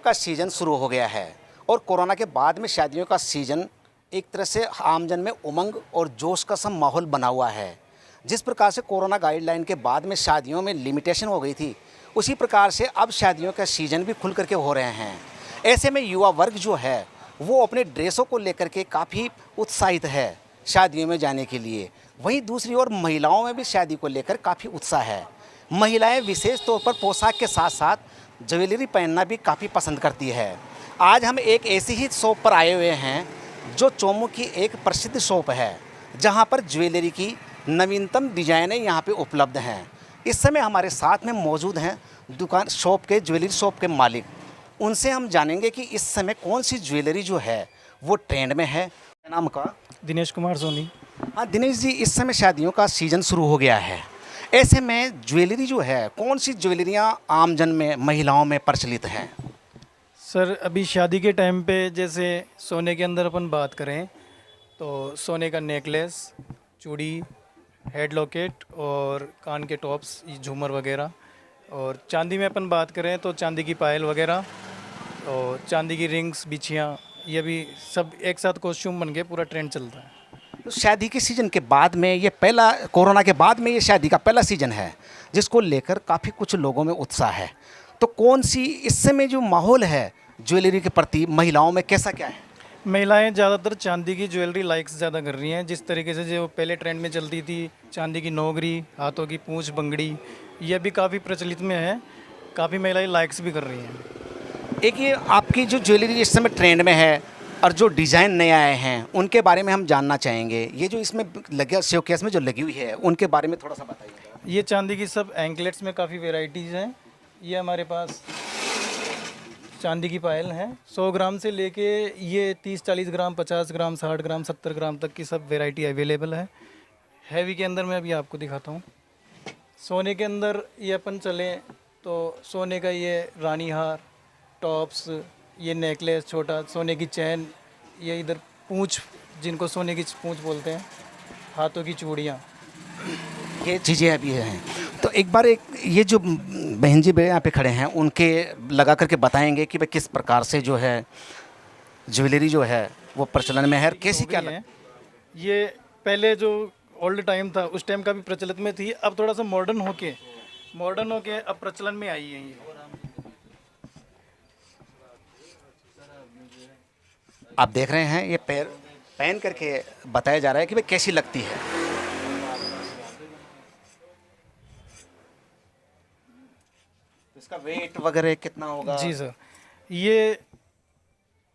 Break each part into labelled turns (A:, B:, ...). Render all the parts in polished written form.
A: का सीज़न शुरू हो गया है और कोरोना के बाद में शादियों का सीज़न एक तरह से आमजन में उमंग और जोश का सा माहौल बना हुआ है। जिस प्रकार से कोरोना गाइडलाइन के बाद में शादियों में लिमिटेशन हो गई थी, उसी प्रकार से अब शादियों का सीज़न भी खुल करके हो रहे हैं। ऐसे में युवा वर्ग जो है वो अपने ड्रेसों को लेकर के काफ़ी उत्साहित है शादियों में जाने के लिए। वहीं दूसरी ओर महिलाओं में भी शादी को लेकर काफ़ी उत्साह है। महिलाएं विशेष तौर पर पोशाक के साथ साथ ज्वेलरी पहनना भी काफ़ी पसंद करती है। आज हम एक ऐसी ही शॉप पर आए हुए हैं जो चोमू की एक प्रसिद्ध शॉप है, जहां पर ज्वेलरी की नवीनतम डिजाइनें यहां पे उपलब्ध हैं। इस समय हमारे साथ में मौजूद हैं दुकान शॉप के ज्वेलरी शॉप के मालिक। उनसे हम जानेंगे कि इस समय कौन सी ज्वेलरी जो है वो ट्रेंड में है। क्या नाम का?
B: दिनेश कुमार सोनी।
A: हाँ दिनेश जी, इस समय शादियों का सीज़न शुरू हो गया है। ऐसे में ज्वेलरी जो है, कौन सी ज्वेलरियाँ आमजन में महिलाओं में प्रचलित हैं?
B: सर अभी शादी के टाइम पे जैसे सोने के अंदर अपन बात करें तो सोने का नेकलेस, चूड़ी, हेड लॉकेट और कान के टॉप्स, झूमर वगैरह। और चांदी में अपन बात करें तो चांदी की पायल वगैरह और चांदी की रिंग्स, बिछियाँ, ये भी सब एक साथ कॉस्ट्यूम बन के पूरा ट्रेंड चलता है।
A: तो शादी के सीज़न के बाद में ये पहला, कोरोना के बाद में ये शादी का पहला सीज़न है जिसको लेकर काफ़ी कुछ लोगों में उत्साह है। तो कौन सी इस समय जो माहौल है ज्वेलरी के प्रति महिलाओं में कैसा क्या है?
B: महिलाएं ज़्यादातर चांदी की ज्वेलरी लाइक्स ज़्यादा कर रही हैं। जिस तरीके से जो पहले ट्रेंड में चलती थी चांदी की नौगरी, हाथों की पूंछ, बंगड़ी, ये भी काफ़ी प्रचलित में है। काफ़ी महिलाएं लाइक्स भी कर रही हैं।
A: एक ये आपकी जो ज्वेलरी इस समय ट्रेंड में है और जो डिज़ाइन नए आए हैं उनके बारे में हम जानना चाहेंगे। ये जो इसमें लगे शोकेस में जो लगी हुई है उनके बारे में थोड़ा सा बताइए।
B: ये चांदी की सब एंकलेट्स में काफ़ी वेराइटीज़ हैं। ये हमारे पास चांदी की पायल हैं 100 ग्राम से लेके ये 30-40 ग्राम, 50 ग्राम, 60 ग्राम, 70 ग्राम तक की सब वेराइटी अवेलेबल है। हैवी के अंदर मैं अभी आपको दिखाता हूँ। सोने के अंदर ये अपन चलें तो सोने का ये रानी हार, टॉप्स, ये नेकलेस छोटा, सोने की चैन, ये इधर पूंछ, जिनको सोने की पूंछ बोलते हैं, हाथों की चूड़ियाँ,
A: ये चीज़ें अभी हैं। तो एक बार ये जो बहन जी यहाँ पे खड़े हैं उनके लगा करके बताएंगे कि भाई किस प्रकार से जो है ज्वेलरी जो है वो प्रचलन में है और कैसी क्या
B: है। ये पहले जो ओल्ड टाइम था उस टाइम का भी प्रचलित में थी, अब थोड़ा सा मॉडर्न होके अब प्रचलन में आई है। ये
A: आप देख रहे हैं, ये पहन करके बताया जा रहा है कि भाई कैसी लगती है। इसका वेट वगैरह कितना होगा?
B: जी सर, ये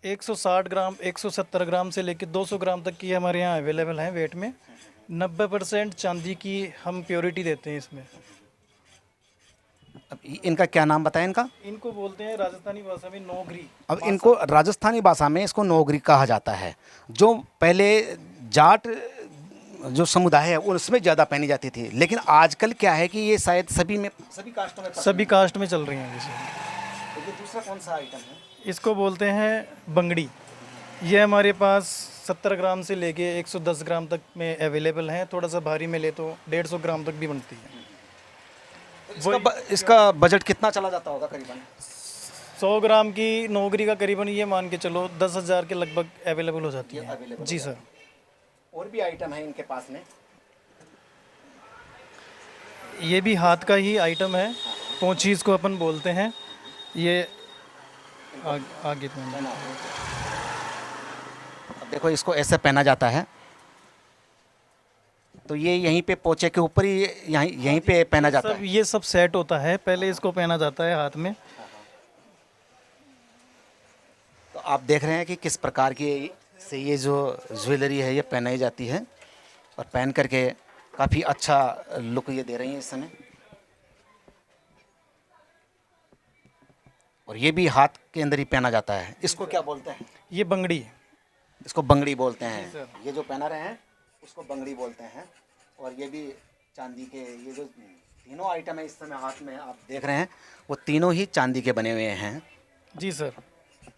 B: 160 ग्राम, 170 ग्राम से लेकर 200 ग्राम तक की हमारे यहाँ अवेलेबल हैं वेट में। 90% चांदी की हम प्योरिटी देते हैं इसमें।
A: अब इनका क्या नाम बताएं?
B: इनको बोलते हैं राजस्थानी भाषा में नौगरी।
A: अब इनको राजस्थानी भाषा में इसको नौगरी कहा जाता है। जो पहले जाट जो समुदाय है उसमें ज़्यादा पहनी जाती थी, लेकिन आजकल क्या है कि ये शायद सभी कास्टों में
B: चल रही हैं। जैसे
A: तो ये दूसरा कौन सा आइटम है?
B: इसको बोलते हैं बंगड़ी। ये हमारे पास 70 ग्राम से लेके 110 ग्राम तक में अवेलेबल हैं। थोड़ा सा भारी में ले तो 150 ग्राम तक भी बनती है।
A: इसका बजट कितना चला जाता होगा करीबन?
B: 100 ग्राम की नौगरी का करीबन ये मान के चलो 10,000 के लगभग अवेलेबल हो जाती है। जी सर।
A: और भी आइटम है इनके पास में?
B: ये भी हाथ का ही आइटम है, पोंची इसको अपन बोलते हैं। ये आगे पहना।
A: अब देखो इसको ऐसे पहना जाता है, तो ये यहीं पे पोंचे के ऊपर ही यहीं पे पहना जाता है।
B: ये सब सेट होता है, पहले इसको पहना जाता है हाथ में।
A: तो आप देख रहे हैं कि किस प्रकार की से ये जो ज्वेलरी है ये पहनाई जाती है और पहन करके काफ़ी अच्छा लुक ये दे रही हैं इस समय। और ये भी हाथ के अंदर ही पहना जाता है। इसको क्या बोलते हैं?
B: ये बंगड़ी।
A: इसको बंगड़ी बोलते हैं। ये जो पहना रहे हैं उसको बंगड़ी बोलते हैं। और ये भी चांदी के, ये जो तीनों आइटम है इस समय हाथ में आप देख रहे हैं वो तीनों ही चांदी के बने हुए हैं।
B: जी सर।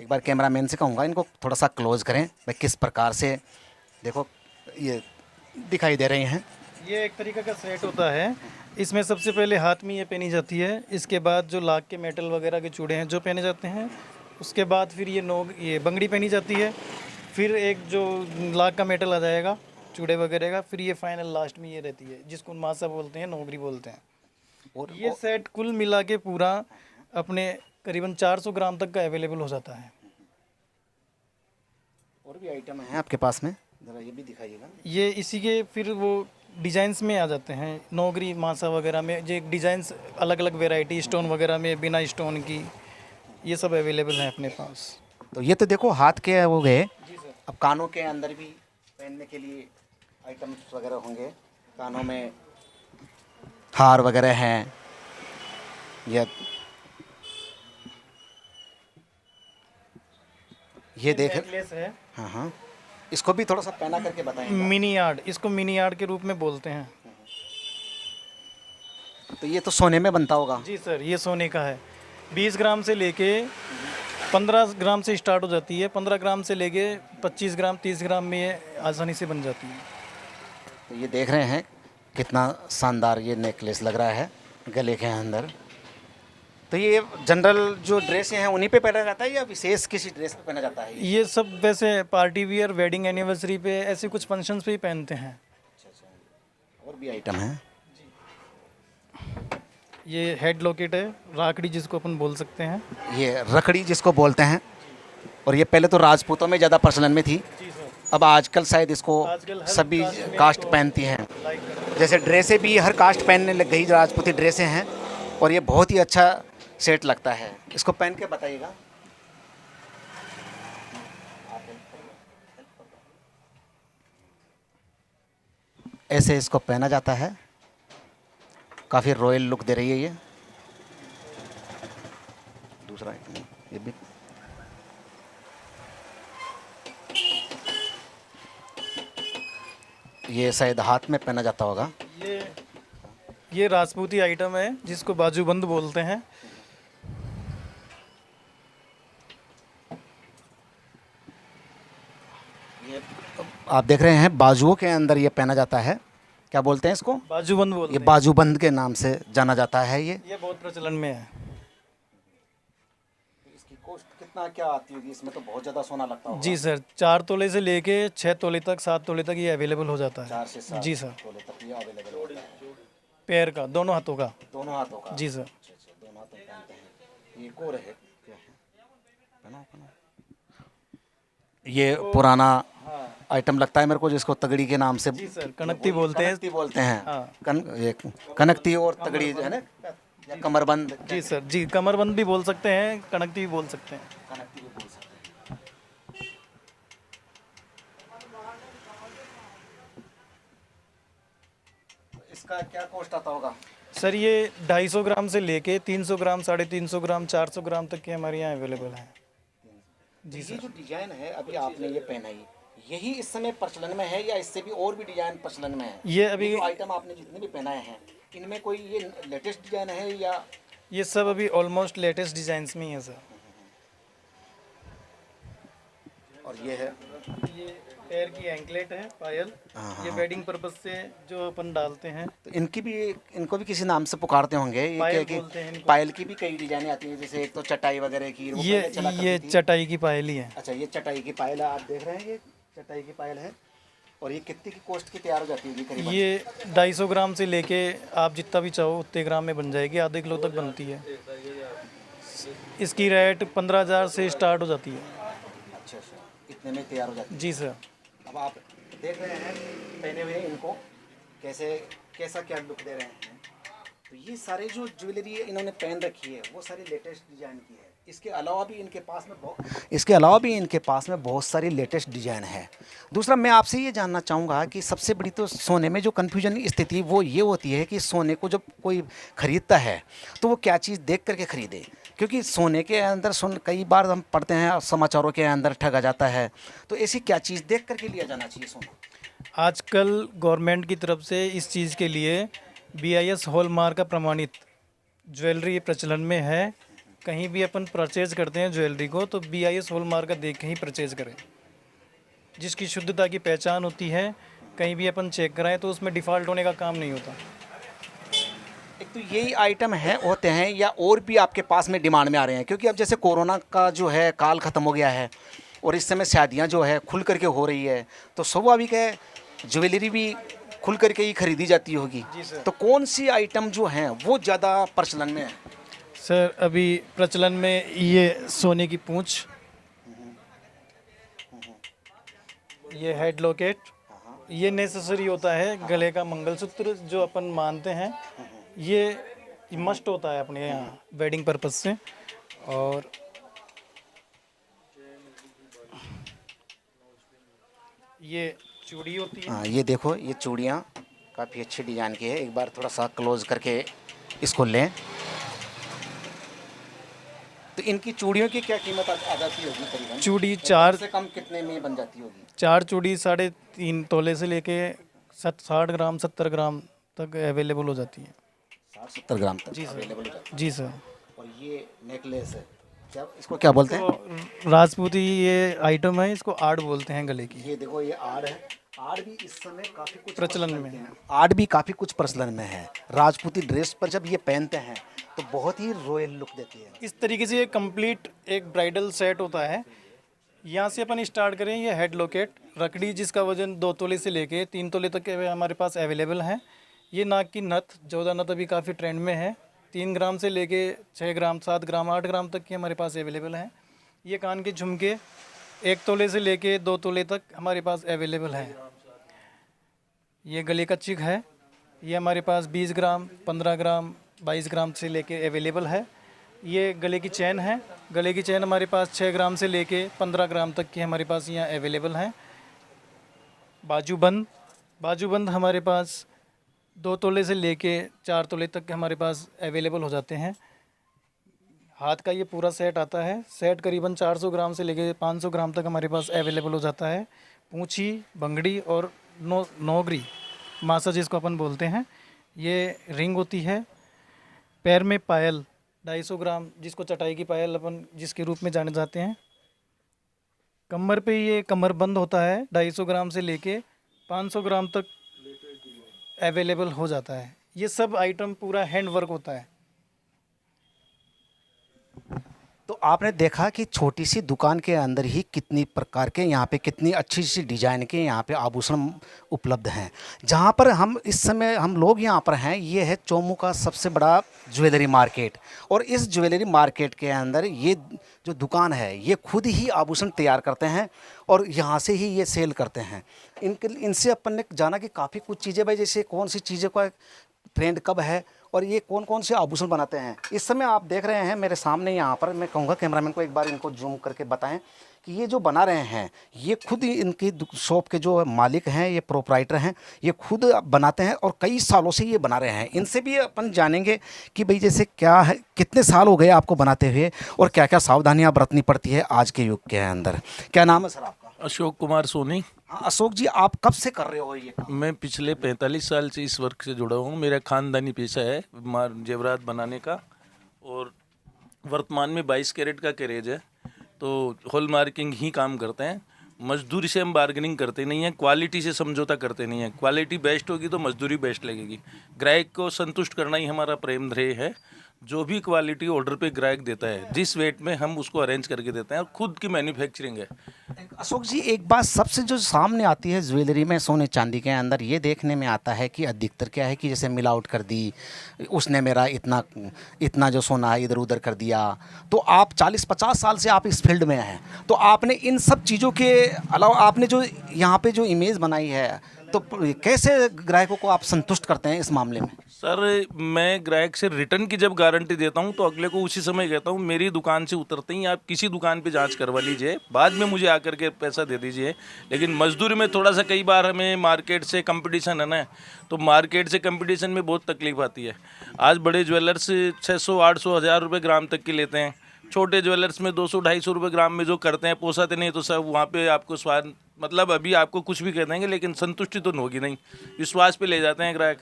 A: एक बार कैमरामैन से कहूँगा इनको थोड़ा सा क्लोज करें, भाई किस प्रकार से देखो ये दिखाई दे रही हैं।
B: ये एक तरीके का सेट होता है। इसमें सबसे पहले हाथ में ये पहनी जाती है। इसके बाद जो लाख के मेटल वगैरह के चूड़े हैं जो पहने जाते हैं, उसके बाद फिर ये बंगड़ी पहनी जाती है, फिर एक जो लाख का मेटल आ जाएगा चूड़े वगैरह का, फिर ये फाइनल लास्ट में ये रहती है जिसको मासा बोलते हैं, नौगरी बोलते हैं।
A: और
B: ये सेट कुल मिला के पूरा अपने करीबन 400 ग्राम तक का अवेलेबल हो जाता है।
A: और भी आइटम हैं आपके पास में, ज़रा ये भी दिखाइएगा।
B: ये इसी के फिर वो डिज़ाइंस में आ जाते हैं, नौगरी मासा वगैरह में जो डिज़ाइंस अलग अलग वेराइटी, स्टोन वगैरह में बिना स्टोन की, ये सब अवेलेबल हैं अपने पास।
A: तो ये तो देखो हाथ के हो गए,
B: जी सर।
A: अब कानों के अंदर भी पहनने के लिए आइटम्स वगैरह होंगे, कानों में हार वगैरह हैं, ये देख।
B: नेकलेस है
A: हाँ हाँ, इसको भी थोड़ा सा पहना करके बताएंगे।
B: मिनी आर्ट, इसको मिनी आर्ट के रूप में बोलते हैं।
A: तो ये तो सोने में बनता होगा।
B: जी सर, ये सोने का है। 20 ग्राम से लेके 15 ग्राम से स्टार्ट हो जाती है, 15 ग्राम से लेके 25 ग्राम 30 ग्राम में ये आसानी से बन जाती है।
A: तो ये देख रहे हैं कितना शानदार ये नेकलेस लग रहा है गले के अंदर। तो ये जनरल जो ड्रेस हैं उन्हीं पे पहना जाता है या विशेष किसी ड्रेस पे पहना जाता है?
B: ये सब वैसे पार्टी वियर, वेडिंग एनिवर्सरी पे, ऐसे कुछ फंक्शंस पे ही पहनते हैं।
A: और भी आइटम हैं।
B: ये हेड लॉकेट है, राखड़ी जिसको अपन बोल सकते हैं।
A: ये रखड़ी जिसको बोलते हैं, और ये पहले तो राजपूतों में ज़्यादा प्रचलन में थी,
B: जी सर।
A: अब आजकल शायद इसको
B: आजकल हर
A: सभी
B: कास्ट में
A: कास्ट
B: इसको
A: पहनती हैं।
B: लाइक करते हैं।
A: जैसे ड्रेसें भी हर कास्ट पहनने लग गई, राजपूती ड्रेसें हैं, और ये बहुत ही अच्छा सेट लगता है। इसको पहन के बताइएगा। ऐसे इसको पहना जाता है, काफ़ी रॉयल लुक दे रही है ये। दूसरा आइटम ये भी, ये शायद हाथ में पहना जाता होगा।
B: ये राजपूती आइटम है जिसको बाजूबंद बोलते हैं।
A: ये आप देख रहे हैं बाजुओं के अंदर ये पहना जाता है, क्या बोलते हैं इसको?
B: बाजूबंद बोलते
A: ये
B: हैं।
A: बाजूबंद के नाम से जाना जाता है ये।
B: ये बहुत प्रचलन में है।
A: इसकी कॉस्ट कितना क्या आती होगी? इसमें तो बहुत ज़्यादा सोना लगता होगा।
B: जी सर, 4 तोले से लेके 6 तोले तक, 7 तोले तक ये अवेलेबल हो जाता है।
A: 4 से 7
B: जी सर।
A: तोले तक ये अवेलेबल होता है।
B: पैर का, दोनों हाथों का।
A: दोनों हाथों का?
B: जी सर।
A: अच्छा अच्छा, दोनों हाथों में पहनते हैं। ये एक और है, क्या है? पहनाओ पहनाओ। ये पुराना आइटम लगता है मेरे को, जिसको तगड़ी के नाम से।
B: जी सर, कनकती बोलते हैं।
A: कनकती बोलते हैं।
B: हाँ।
A: ये कनकती और तगड़ी है ना, या कमरबंद?
B: जी सर, जी, कमरबंद भी बोल सकते हैं, कनकती भी बोल सकते हैं।
A: कनकती भी बोल सकते हैं। इसका क्या कॉस्ट आता होगा?
B: सर ये 250 ग्राम से लेके 300 ग्राम, 350 ग्राम, 400 ग्राम तक के हमारे यहाँ अवेलेबल हैं। जी
A: ये
B: सर।
A: जो डिजाइन है अभी आपने ये पहनाई, यही इस समय प्रचलन में है या इससे भी और भी डिजाइन प्रचलन में है?
B: ये अभी
A: जो आइटम आपने जितने भी पहनाए हैं, इनमें कोई ये लेटेस्ट डिजाइन है या?
B: ये सब अभी ऑलमोस्ट लेटेस्ट डिजाइन्स में ही है सर।
A: और ये है,
B: ये पैर की एंकलेट है, पायल। ये वेडिंग पर्पज से जो अपन डालते हैं।
A: तो इनको भी किसी नाम से पुकारते होंगे ये?
B: पायल
A: क्या
B: बोलते हैं इनको।
A: पायल की भी कई डिजाइने आती हैं, जैसे एक तो चटाई वगैरह की, वो पहले चला करती
B: ये
A: थी।
B: चटाई की पायल ही है।
A: अच्छा, ये चटाई की पायल है, आप देख रहे हैं, ये चटाई की पायल है। और ये कितने की कॉस्ट की तैयार हो जाती है करीबन?
B: ये 250 ग्राम से लेके आप जितना भी चाहो उतने ग्राम में बन जाएगी, आधे किलो तक बनती है। इसकी रेट 15,000 से स्टार्ट हो जाती है।
A: अच्छा अच्छा, इतने में तैयार हो जाती है।
B: जी सर।
A: अब आप देख रहे हैं पहने हुए इनको, कैसा क्या लुक दे रहे हैं। तो ये सारे जो ज्वेलरी इन्होंने पहन रखी है वो सारी लेटेस्ट डिजाइन की है। इसके अलावा भी इनके पास में बहुत सारी लेटेस्ट डिजाइन है। दूसरा मैं आपसे ये जानना चाहूँगा कि सबसे बड़ी तो सोने में जो कन्फ्यूजन स्थिति वो ये होती है कि सोने को जब कोई ख़रीदता है तो वो क्या चीज़ देख करके ख़रीदे, क्योंकि सोने के अंदर कई बार हम पढ़ते हैं समाचारों के अंदर ठगा जाता है, तो ऐसी क्या चीज़ देख करके लिया जाना चाहिए सोना?
B: आजकल गवर्नमेंट की तरफ से इस चीज़ के लिए BIS हॉलमार्क का प्रमाणित ज्वेलरी प्रचलन में है। कहीं भी अपन परचेज करते हैं ज्वेलरी को तो BIS हॉलमार्क का देख के ही परचेज करें, जिसकी शुद्धता की पहचान होती है। कहीं भी अपन चेक कराएं तो उसमें डिफ़ॉल्ट होने का काम नहीं होता।
A: एक तो यही आइटम है होते हैं या और भी आपके पास में डिमांड में आ रहे हैं? क्योंकि अब जैसे कोरोना का जो है काल ख़त्म हो गया है और इस समय शादियां जो है खुल करके हो रही है, तो स्वाभाविक है ज्वेलरी भी खुल करके ही खरीदी जाती होगी।
B: जी सर।
A: तो कौन सी आइटम जो हैं वो ज़्यादा प्रचलन में है?
B: सर अभी प्रचलन में ये सोने की पूंछ, ये हेड लॉकेट, ये नेसेसरी होता है, गले का मंगलसूत्र जो अपन मानते हैं, ये मस्ट होता है अपने यहाँ वेडिंग पर्पज से। और ये चूड़ी होती है।
A: हाँ, ये देखो ये चूड़ियाँ काफ़ी अच्छी डिजाइन की है। एक बार थोड़ा सा क्लोज करके इसको लें। तो इनकी चूड़ियों की क्या कीमत आ जाती होगी करीबन?
B: चूड़ी
A: कम
B: चार
A: से कम कितने में बन जाती होगी?
B: चार चूड़ी 3.5 से लेके 60 ग्राम 70 ग्राम तक अवेलेबल हो जाती है।
A: 60-70 ग्राम तक
B: जी सर।
A: अवेलेबल हो जाती
B: जी सर।
A: है। और ये नेकलेस है, क्या इसको क्या बोलते हैं?
B: तो राजपूती ये आइटम है, इसको आड़ बोलते हैं गले की।
A: ये देखो ये आड़ है। आड़ भी इस समय काफ़ी कुछ
B: प्रचलन में
A: है। आड़ भी काफ़ी कुछ प्रचलन में है। राजपूती ड्रेस पर जब ये पहनते हैं तो बहुत ही रॉयल लुक देती है।
B: इस तरीके से ये कंप्लीट एक ब्राइडल सेट होता है। यहाँ से अपन स्टार्ट करें, ये हेड लॉकेट, रकड़ी जिसका वजन 2 तोले से लेके 3 तोले तक के हमारे पास अवेलेबल हैं। ये नाक की नथ, 14 नथ अभी काफ़ी ट्रेंड में है। 3 ग्राम से लेके 6 ग्राम 7 ग्राम 8 ग्राम तक की हमारे पास अवेलेबल हैं। ये कान के झुमके 1 तोले से लेके 2 तोले तक हमारे पास अवेलेबल हैं। ये गले का चिक है, ये हमारे पास 20 ग्राम 15 ग्राम 22 ग्राम से लेके अवेलेबल है। ये गले की चैन है, गले की चैन हमारे पास 6 ग्राम से लेके 15 ग्राम तक की हमारे पास यहाँ अवेलेबल हैं। बाजूबंद हमारे पास 2 तोले से लेके 4 तोले तक हमारे पास अवेलेबल हो जाते हैं। हाथ का ये पूरा सेट आता है, सेट करीबन 400 ग्राम से लेके 500 ग्राम तक हमारे पास अवेलेबल हो जाता है। पूंछी, बंगड़ी और नौगरी मासा जिसको अपन बोलते हैं, ये रिंग होती है। पैर में पायल 250 ग्राम, जिसको चटाई की पायल अपन जिसके रूप में जाने जाते हैं। कमर पे ये कमरबंद होता है, 250 ग्राम से लेके 500 ग्राम तक अवेलेबल हो जाता है। ये सब आइटम पूरा हैंड वर्क होता है।
A: तो आपने देखा कि छोटी सी दुकान के अंदर ही कितनी प्रकार के यहाँ पे कितनी अच्छी सी डिजाइन के यहाँ पे आभूषण उपलब्ध हैं। जहाँ पर हम इस समय हम लोग यहाँ पर हैं, ये है चोमू का सबसे बड़ा ज्वेलरी मार्केट। और इस ज्वेलरी मार्केट के अंदर ये जो दुकान है ये खुद ही आभूषण तैयार करते हैं और यहाँ से ही ये सेल करते हैं। इनसे अपन ने जाना कि काफ़ी कुछ चीज़ें भाई, जैसे कौन सी चीज़ें का ट्रेंड कब है और ये कौन कौन से आभूषण बनाते हैं। इस समय आप देख रहे हैं मेरे सामने यहाँ पर, मैं कहूँगा कैमरामैन को एक बार इनको जूम करके बताएं कि ये जो बना रहे हैं ये खुद ही इनकी शॉप के जो मालिक हैं, ये प्रोप्राइटर हैं, ये खुद बनाते हैं और कई सालों से ये बना रहे हैं। इनसे भी अपन जानेंगे कि भाई जैसे क्या है, कितने साल हो गए आपको बनाते हुए और क्या क्या सावधानियाँ बरतनी पड़ती है आज के युग के अंदर। क्या नाम है सर आपका?
C: अशोक कुमार सोनी।
A: हाँ अशोक जी, आप कब से कर रहे हो ये काम?
C: मैं पिछले 45 साल से इस वर्क से जुड़ा हूँ। मेरा खानदानी पेशा है जेवरात बनाने का और वर्तमान में 22 कैरेट का कैरेज है। तो हॉल मार्किंग ही काम करते हैं। मजदूरी से हम बार्गेनिंग करते नहीं हैं, क्वालिटी से समझौता करते नहीं हैं। क्वालिटी बेस्ट होगी तो मजदूरी बेस्ट लगेगी। ग्राहक को संतुष्ट करना ही हमारा प्रेम ध्येय है। जो भी क्वालिटी ऑर्डर पे ग्राहक देता है, जिस वेट में हम उसको अरेंज करके देते हैं और खुद की मैन्युफैक्चरिंग है।
A: अशोक जी, एक बात सबसे जो सामने आती है ज्वेलरी में, सोने चांदी के अंदर ये देखने में आता है कि अधिकतर क्या है कि जैसे मिलावट कर दी, उसने मेरा इतना जो सोना है इधर उधर कर दिया। तो आप 40-50 साल से आप इस फील्ड में हैं, तो आपने इन सब चीज़ों के अलावा आपने जो यहाँ पे जो इमेज बनाई है, तो कैसे ग्राहकों को आप संतुष्ट करते हैं इस मामले में?
C: सर, मैं ग्राहक से रिटर्न की जब गारंटी देता हूं तो अगले को उसी समय कहता हूं मेरी दुकान से उतरते ही आप किसी दुकान पे जांच करवा लीजिए, बाद में मुझे आकर के पैसा दे दीजिए। लेकिन मजदूरी में थोड़ा सा कई बार हमें मार्केट से कंपटीशन है ना, तो मार्केट से कंपटीशन में बहुत तकलीफ आती है। आज बड़े ज्वेलर्स 600, 800, 1000 रुपये ग्राम तक के लेते हैं। छोटे ज्वेलर्स में 200-250 रुपये ग्राम में जो करते हैं, पोसाते नहीं तो सब वहाँ पे आपको स्वाद, मतलब अभी आपको कुछ भी कह देंगे लेकिन संतुष्टि तो होगी नहीं। विश्वास पे ले जाते हैं ग्राहक।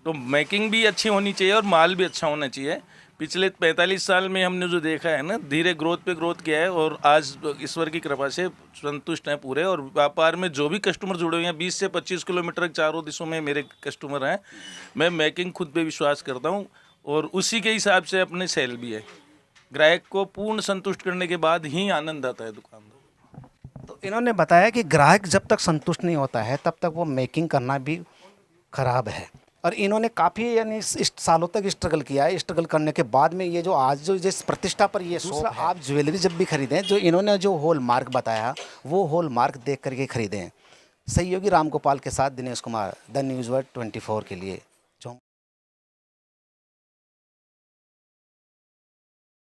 C: तो मेकिंग भी अच्छी होनी चाहिए और माल भी अच्छा होना चाहिए। पिछले 45 साल में हमने जो देखा है ना, धीरे ग्रोथ पे ग्रोथ किया है और आज ईश्वर की कृपा से संतुष्ट हैं पूरे। और व्यापार में जो भी कस्टमर जुड़े हुए हैं, 20 से 25 किलोमीटर चारों दिशों में मेरे कस्टमर हैं। मैं मेकिंग खुद पे विश्वास करता हूँ और उसी के हिसाब से अपने सेल भी है। ग्राहक को पूर्ण संतुष्ट करने के बाद ही आनंद आता है दुकानदार।
A: तो इन्होंने बताया कि ग्राहक जब तक संतुष्ट नहीं होता है तब तक वो मेकिंग करना भी खराब है। और इन्होंने काफ़ी यानी इस सालों तक स्ट्रगल किया है। स्ट्रगल करने के बाद में ये जो आज जो जिस प्रतिष्ठा पर ये शॉप है, आप ज्वेलरी जब भी खरीदें, जो इन्होंने जो हॉल मार्क बताया वो हॉल मार्क देख करके खरीदें। सहयोगी राम गोपाल के साथ Dinesh Kumar, the news world 24 के लिए।